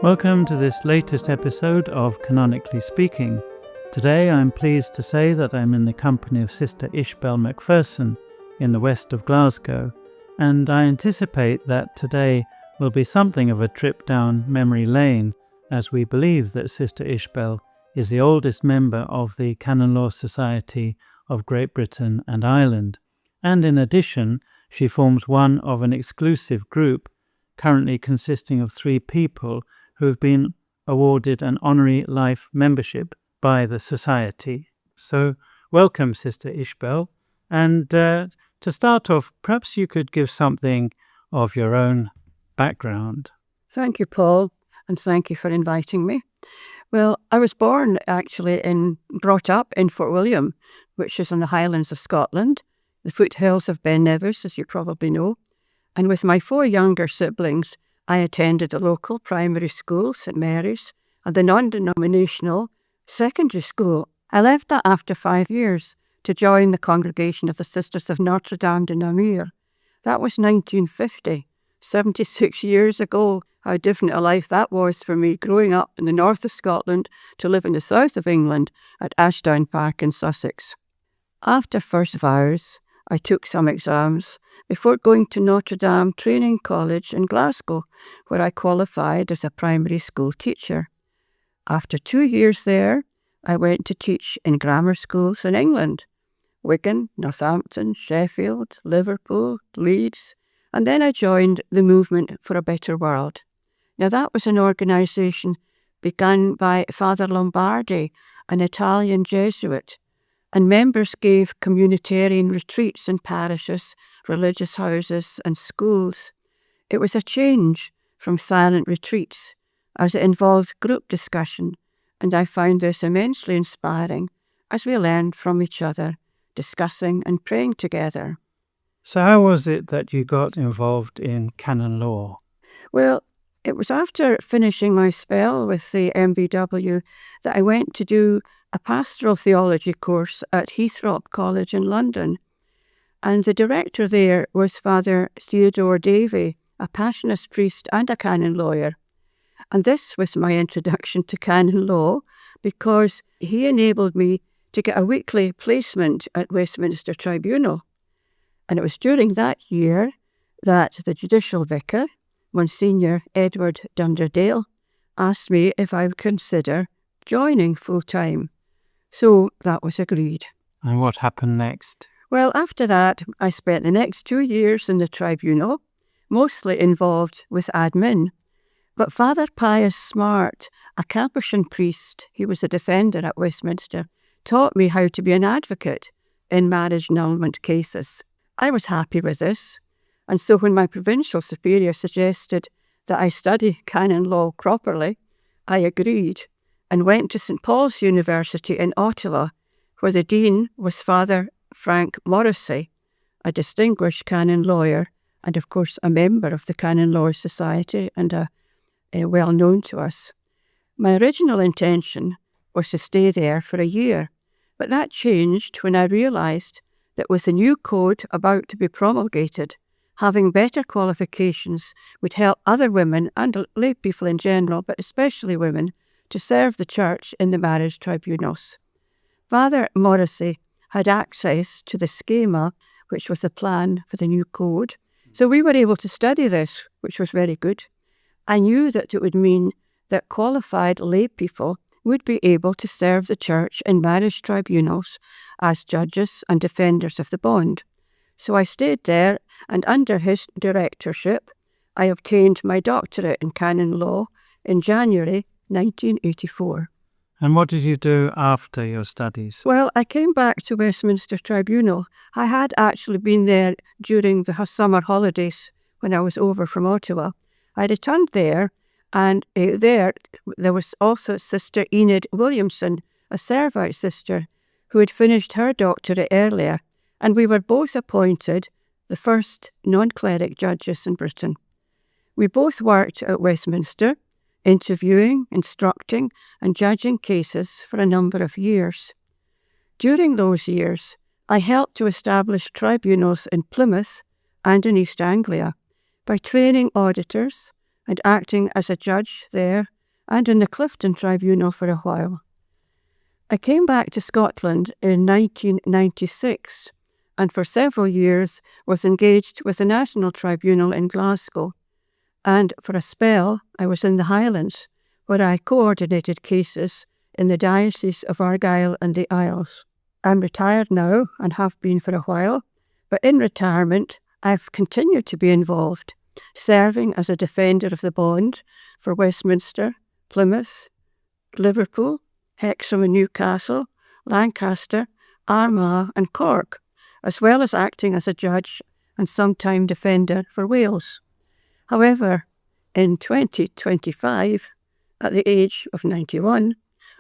Welcome to this latest episode of Canonically Speaking. Today I'm pleased to say that I'm in the company of Sister Ishbel MacPherson in the west of Glasgow, and I anticipate that today will be something of a trip down memory lane, as we believe that Sister Ishbel is the oldest member of the Canon Law Society of Great Britain and Ireland, and in addition she forms one of an exclusive group currently consisting of 3 people who have been awarded an honorary life membership by the Society. So, welcome, Sister Ishbel. And to start off, perhaps you could give something of your own background. Thank you, Paul, and thank you for inviting me. Well, I was born brought up in Fort William, which is in the Highlands of Scotland, the foothills of Ben Nevis, as you probably know. And with my 4 younger siblings, I attended the local primary school, St Mary's, and the non-denominational secondary school. I left that after 5 years to join the congregation of the Sisters of Notre de Namur. That was 1950, 76 years ago. How different a life that was for me, growing up in the north of Scotland to live in the south of England at Ashdown Park in Sussex. After first vows, I took some exams before going to Notre Dame Training College in Glasgow, where I qualified as a primary school teacher. After 2 years there, I went to teach in grammar schools in England, Wigan, Northampton, Sheffield, Liverpool, Leeds, and then I joined the Movement for a Better World. Now that was an organisation begun by Father Lombardi, an Italian Jesuit, and members gave communitarian retreats in parishes, religious houses and schools. It was a change from silent retreats, as it involved group discussion, and I found this immensely inspiring as we learned from each other, discussing and praying together. So how was it that you got involved in canon law? Well, it was after finishing my spell with the MBW that I went to do a pastoral theology course at Heathrop College in London. And the director there was Father Theodore Davy, a Passionist priest and a canon lawyer. And this was my introduction to canon law because he enabled me to get a weekly placement at Westminster Tribunal. And it was during that year that the judicial vicar, Monsignor Edward Dunderdale, asked me if I would consider joining full-time. So that was agreed. And what happened next? Well, after that, I spent the next 2 years in the tribunal, mostly involved with admin. But Father Pius Smart, a Capuchin priest, he was a defender at Westminster, taught me how to be an advocate in marriage annulment cases. I was happy with this, and so when my provincial superior suggested that I study canon law properly, I agreed and went to St Paul's University in Ottawa, where the dean was Father Frank Morrissey, a distinguished canon lawyer and of course a member of the Canon Law Society and well known to us. My original intention was to stay there for a year, but that changed when I realised that with the new code about to be promulgated, having better qualifications would help other women and lay people in general, but especially women, to serve the Church in the marriage tribunals. Father Morrissey had access to the schema, which was the plan for the new code, so we were able to study this, which was very good. I knew that it would mean that qualified lay people would be able to serve the Church in marriage tribunals as judges and defenders of the bond. So I stayed there, and under his directorship, I obtained my doctorate in canon law in January 1984. And what did you do after your studies? Well, I came back to Westminster Tribunal. I had actually been there during the summer holidays when I was over from Ottawa. I returned there, and there was also Sister Enid Williamson, a Servite sister, who had finished her doctorate earlier, and we were both appointed the first non-cleric judges in Britain. We both worked at Westminster, interviewing, instructing and judging cases for a number of years. During those years, I helped to establish tribunals in Plymouth and in East Anglia by training auditors and acting as a judge there and in the Clifton Tribunal for a while. I came back to Scotland in 1996 and for several years was engaged with the National Tribunal in Glasgow. And for a spell, I was in the Highlands, where I coordinated cases in the Diocese of Argyll and the Isles. I'm retired now and have been for a while, but in retirement, I've continued to be involved, serving as a defender of the bond for Westminster, Plymouth, Liverpool, Hexham and Newcastle, Lancaster, Armagh and Cork, as well as acting as a judge and sometime defender for Wales. However, in 2025, at the age of 91,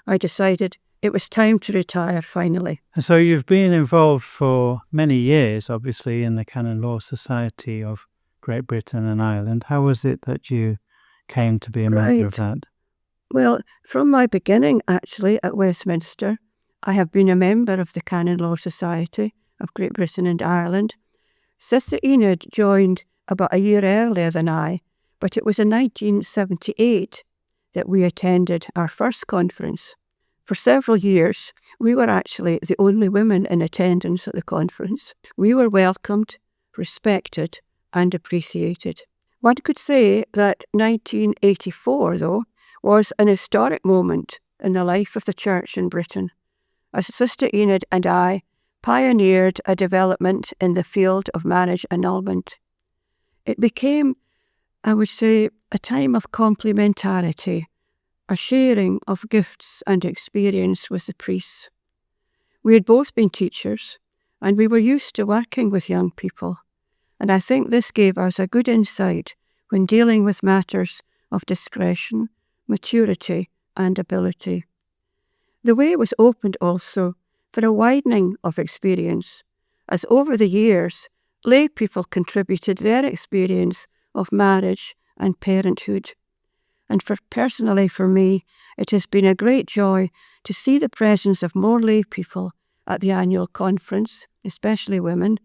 I decided it was time to retire finally. And so you've been involved for many years, obviously, in the Canon Law Society of Great Britain and Ireland. How was it that you came to be a member of that? Well, from my beginning, actually, at Westminster, I have been a member of the Canon Law Society of Great Britain and Ireland. Sister Enid joined about a year earlier than I, but it was in 1978 that we attended our first conference. For several years, we were actually the only women in attendance at the conference. We were welcomed, respected, and appreciated. One could say that 1984, though, was an historic moment in the life of the Church in Britain, as Sister Enid and I pioneered a development in the field of marriage annulment. It became, I would say, a time of complementarity, a sharing of gifts and experience with the priests. We had both been teachers, and we were used to working with young people, and I think this gave us a good insight when dealing with matters of discretion, maturity, and ability. The way was opened also for a widening of experience, as over the years, lay people contributed their experience of marriage and parenthood. And personally for me, it has been a great joy to see the presence of more lay people at the annual conference, especially women,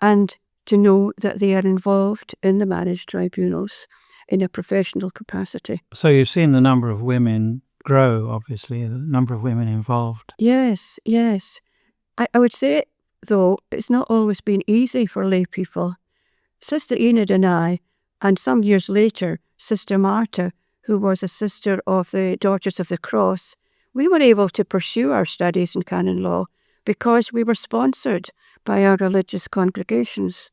and to know that they are involved in the marriage tribunals in a professional capacity. So you've seen the number of women grow, obviously, the number of women involved. Yes. I would say, though, it's not always been easy for lay people. Sister Enid and I, and some years later, Sister Marta, who was a sister of the Daughters of the Cross, we were able to pursue our studies in canon law because we were sponsored by our religious congregations.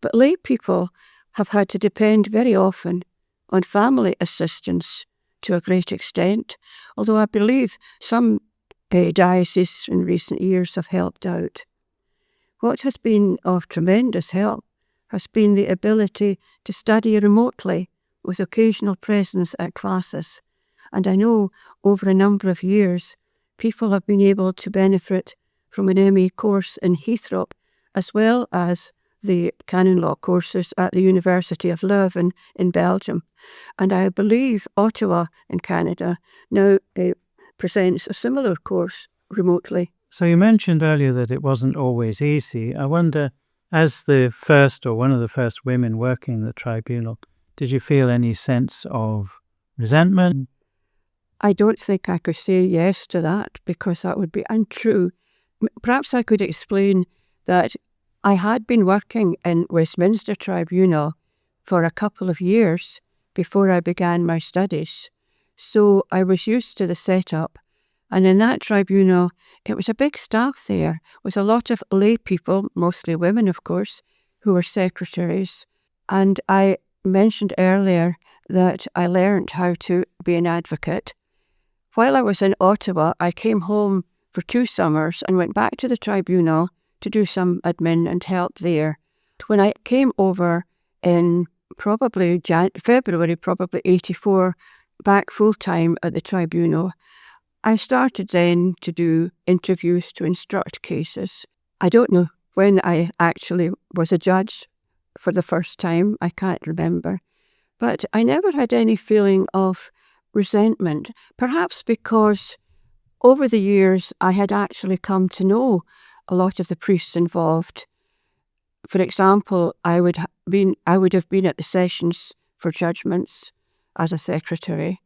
But lay people have had to depend very often on family assistance to a great extent, although I believe some dioceses in recent years have helped out. What has been of tremendous help has been the ability to study remotely with occasional presence at classes, and I know over a number of years people have been able to benefit from an MA course in Heathrow as well as the canon law courses at the University of Leuven in Belgium. And I believe Ottawa in Canada now presents a similar course remotely. So you mentioned earlier that it wasn't always easy. I wonder, as the first or one of the first women working in the tribunal, did you feel any sense of resentment? I don't think I could say yes to that because that would be untrue. Perhaps I could explain that I had been working in Westminster Tribunal for a couple of years before I began my studies. So I was used to the setup. And in that tribunal, it was a big staff there with a lot of lay people, mostly women, of course, who were secretaries. And I mentioned earlier that I learned how to be an advocate. While I was in Ottawa, I came home for 2 summers and went back to the tribunal to do some admin and help there. When I came over in February 84, back full-time at the tribunal, I started then to do interviews to instruct cases. I don't know when I actually was a judge for the first time, I can't remember. But I never had any feeling of resentment, perhaps because over the years I had actually come to know a lot of the priests involved. For example, I would have been at the sessions for judgments as a secretary,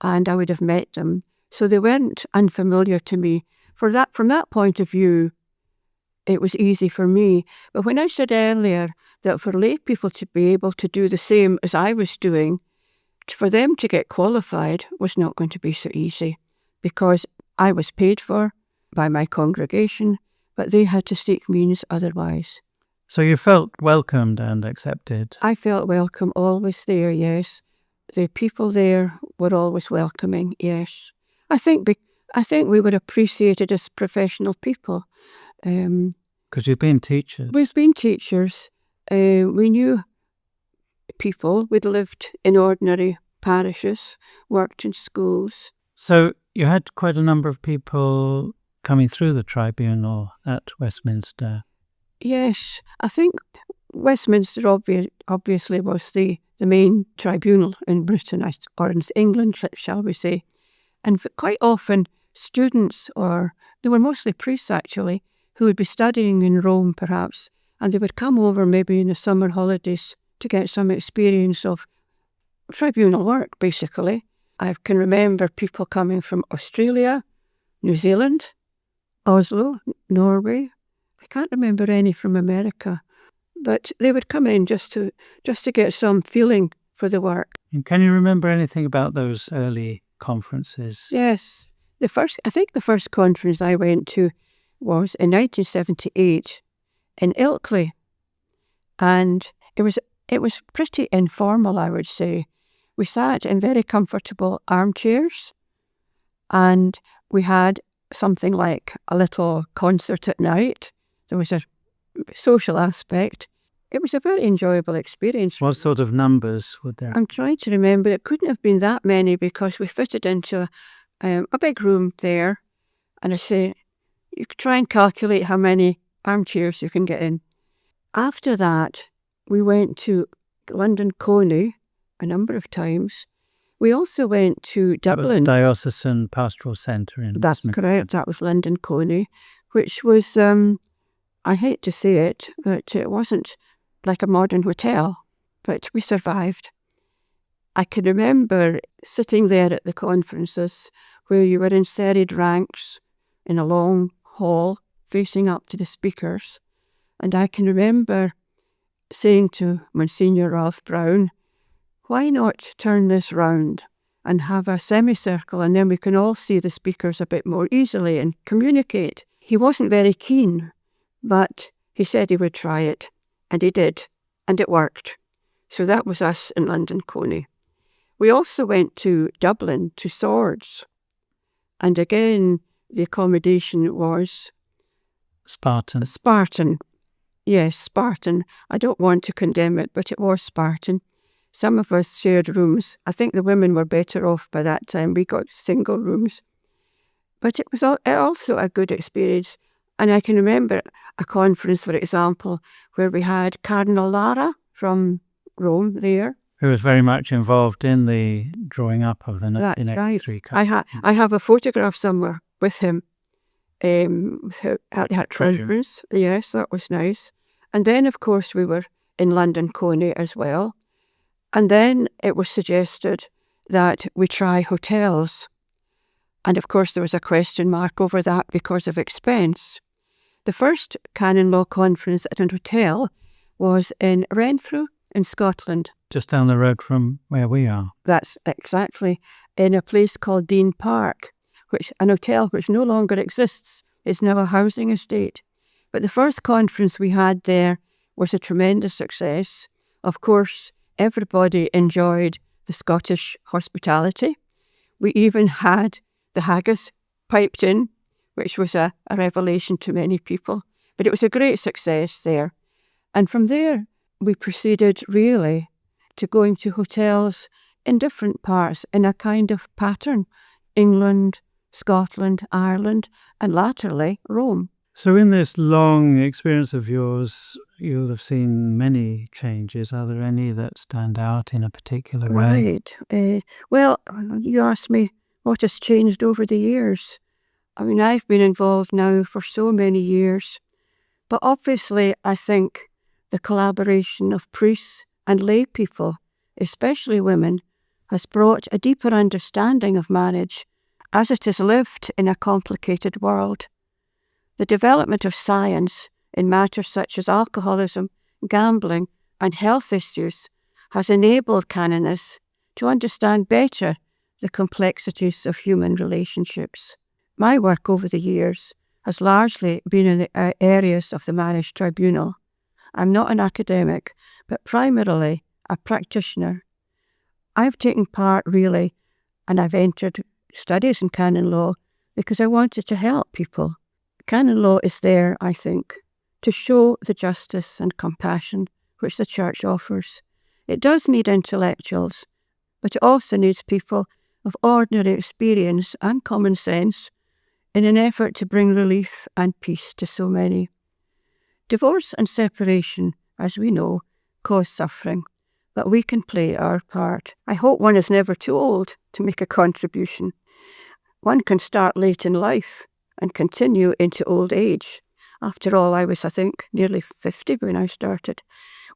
and I would have met them. So they weren't unfamiliar to me. From that point of view, it was easy for me. But when I said earlier that for lay people to be able to do the same as I was doing, for them to get qualified was not going to be so easy, because I was paid for by my congregation, but they had to seek means otherwise. So you felt welcomed and accepted? I felt welcome, always there, yes. The people there were always welcoming, yes. I think we were appreciated as professional people. Because you've been teachers. We've been teachers. We knew people. We'd lived in ordinary parishes, worked in schools. So you had quite a number of people coming through the tribunal at Westminster. Yes, I think Westminster obviously was the main tribunal in Britain, or in England, shall we say. And quite often students, or they were mostly priests actually, who would be studying in Rome perhaps, and they would come over maybe in the summer holidays to get some experience of tribunal work, basically. I can remember people coming from Australia, New Zealand, Oslo, Norway. I can't remember any from America, but they would come in just to get some feeling for the work. And can you remember anything about those early conferences? Yes. I think the first conference I went to was in 1978 in Ilkley, and it was pretty informal, I would say. We sat in very comfortable armchairs, and we had something like a little concert at night. There was a social aspect. It was a very enjoyable experience. What sort of numbers were there? I'm trying to remember. It couldn't have been that many, because we fitted into a big room there. And I say, you could try and calculate how many armchairs you can get in. After that, we went to London Coney a number of times. We also went to Dublin. That was Diocesan Pastoral Centre in That's Westminster. correct. That was London Coney, which was, I hate to say it, but it wasn't like a modern hotel, but we survived. I can remember sitting there at the conferences where you were in serried ranks in a long hall facing up to the speakers. And I can remember saying to Monsignor Ralph Brown, why not turn this round and have a semicircle, and then we can all see the speakers a bit more easily and communicate. He wasn't very keen, but he said he would try it, and he did, and it worked. So that was us in London Coney. We also went to Dublin, to Swords, and again the accommodation was Spartan. Spartan. Yes, Spartan. I don't want to condemn it, but it was Spartan. Some of us shared rooms. I think the women were better off by that time. We got single rooms. But it was also a good experience. And I can remember a conference, for example, where we had Cardinal Lara from Rome there. Who was very much involved in the drawing up of the 1983 Code. I have a photograph somewhere with him at that conference. Yes, that was nice. And then, of course, we were in London Coney as well. And then it was suggested that we try hotels. And of course there was a question mark over that because of expense. The first canon law conference at a hotel was in Renfrew in Scotland. Just down the road from where we are. That's exactly, in a place called Dean Park, an hotel which no longer exists. It's now a housing estate. But the first conference we had there was a tremendous success. Of course, everybody enjoyed the Scottish hospitality. We even had the haggis piped in, which was a revelation to many people. But it was a great success there. And from there, we proceeded really to going to hotels in different parts in a kind of pattern. England, Scotland, Ireland, and latterly Rome. So in this long experience of yours, you'll have seen many changes. Are there any that stand out in a particular way? Right. Well, you asked me what has changed over the years. I mean, I've been involved now for so many years. But obviously, I think the collaboration of priests and lay people, especially women, has brought a deeper understanding of marriage as it is lived in a complicated world. The development of science in matters such as alcoholism, gambling, and health issues has enabled canonists to understand better the complexities of human relationships. My work over the years has largely been in the areas of the marriage tribunal. I'm not an academic, but primarily a practitioner. I've taken part really, and I've entered studies in canon law because I wanted to help people. Canon law is there, I think, to show the justice and compassion which the Church offers. It does need intellectuals, but it also needs people of ordinary experience and common sense in an effort to bring relief and peace to so many. Divorce and separation, as we know, cause suffering, but we can play our part. I hope one is never too old to make a contribution. One can start late in life and continue into old age. After all, I was, I think, nearly 50 when I started.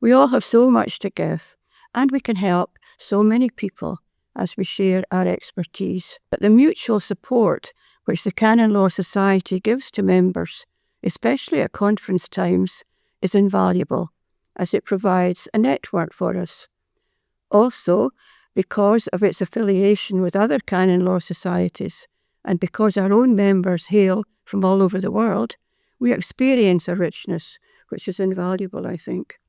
We all have so much to give, and we can help so many people as we share our expertise. But the mutual support which the Canon Law Society gives to members, especially at conference times, is invaluable, as it provides a network for us. Also, because of its affiliation with other canon law societies, and because our own members hail from all over the world, we experience a richness which is invaluable, I think.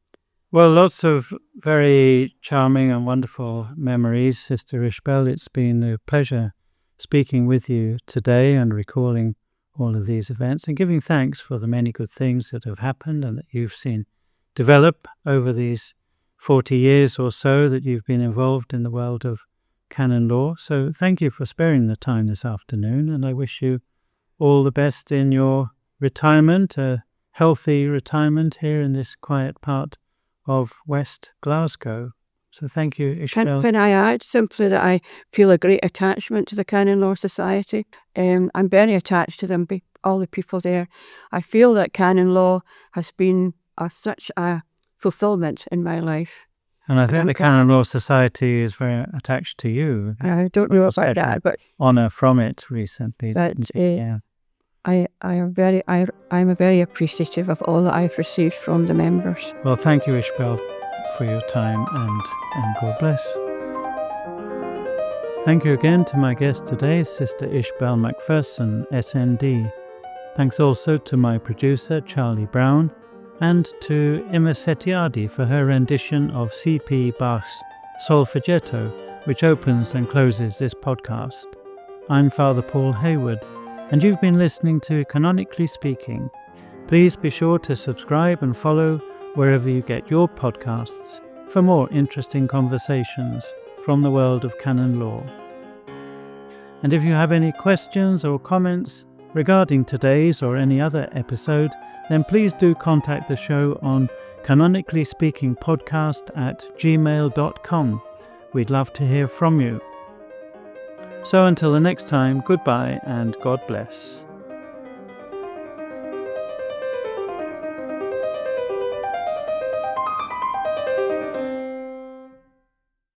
Well, lots of very charming and wonderful memories, Sister Ishbel. It's been a pleasure speaking with you today and recalling all of these events and giving thanks for the many good things that have happened and that you've seen develop over these 40 years or so that you've been involved in the world of canon law. So thank you for sparing the time this afternoon, and I wish you all the best in your retirement, a healthy retirement here in this quiet part of West Glasgow. So thank you, Ishbel. Can I add simply that I feel a great attachment to the Canon Law Society? I'm very attached to them, all the people there. I feel that canon law has been such a fulfillment in my life. And I think the Canon Law Society is very attached to you. I don't know about that, but honour from it recently. But yeah. I'm very appreciative of all that I've received from the members. Well, thank you, Ishbel, for your time and God bless. Thank you again to my guest today, Sister Ishbel MacPherson, SND. Thanks also to my producer, Charlie Brown, and to Emma Setiadi for her rendition of C.P. Bach's Solfeggetto, which opens and closes this podcast. I'm Fr Paul Hayward, and you've been listening to Canonically Speaking. Please be sure to subscribe and follow wherever you get your podcasts for more interesting conversations from the world of canon law. And if you have any questions or comments regarding today's or any other episode, then please do contact the show on canonicallyspeakingpodcast@gmail.com. We'd love to hear from you. So until the next time, goodbye and God bless.